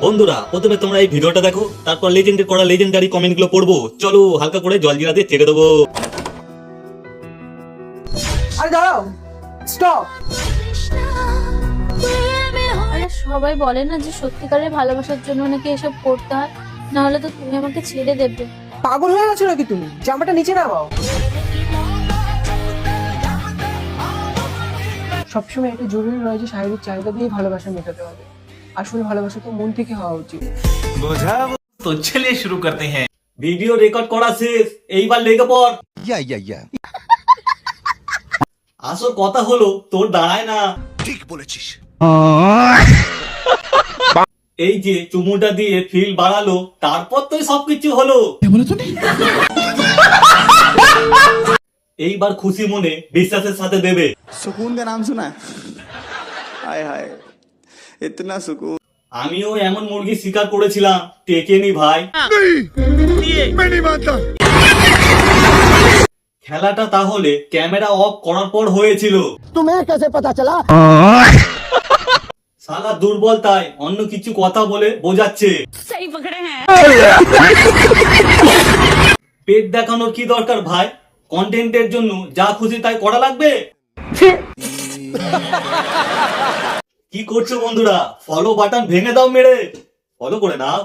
বন্ধুরা প্রথমে তোমরা এই ভিডিওটা দেখো, তারপর লেজেন্ডের করা লেজেন্ডারি কমেন্ট গুলো পড়বো। চলো হালকা করে জল জিরা দিয়ে ছেড়ে দেবো। আরে দাঁড়াও, স্টপ। আরে সবাই বলে না যে সত্যিকারের ভালোবাসার জন্য নাকি এসব করতে হয়, না হলে তো তুমি আমাকে ছেড়ে দেবে। পাগল হয়ে গেছো নাকি তুমি? জামাটা নিচে নামাও। সবসময় এটা জরুরি নয় যে শারীরিক চাহিদা দিয়ে ভালোবাসা মেটাতে হবে। আসলে ভালোবাসা তো মন থেকে হওয়া উচিত। तो चलिए शुरू करते हैं। ভিডিও রেকর্ড করা শেষ, এইবার লেগে পড়। আসল কথা হলো তোর দাঁড়ায় না। ঠিক বলেছিস। এই যে চুমুটা দিয়ে ফিল বাড়ালো, তারপর তো সবকিছু হলো। এইবার খুশি মনে বিশ্বাসের সাথে দেবে। सुकून का नाम सुना है? हाय हाय इतना सुकून। আমিও এমন মুরগি শিকার করেছিলাম, টেকেনি ভাই। খেলাটা তাহলে ক্যামেরা অফ করার পর হয়েছিল। तुम्हें कैसे पता चला? শালা দুর্বল তাই অন্য কিছু কথা বলে বোঝাচ্ছে। পেট দেখানোর কি দরকার ভাই? কন্টেন্টের জন্য যা খুশি তাই করা লাগবে। কি করছো বন্ধুরা? ফলো বাটন ভেঙে দাও মেরে। ফলো করে নাও।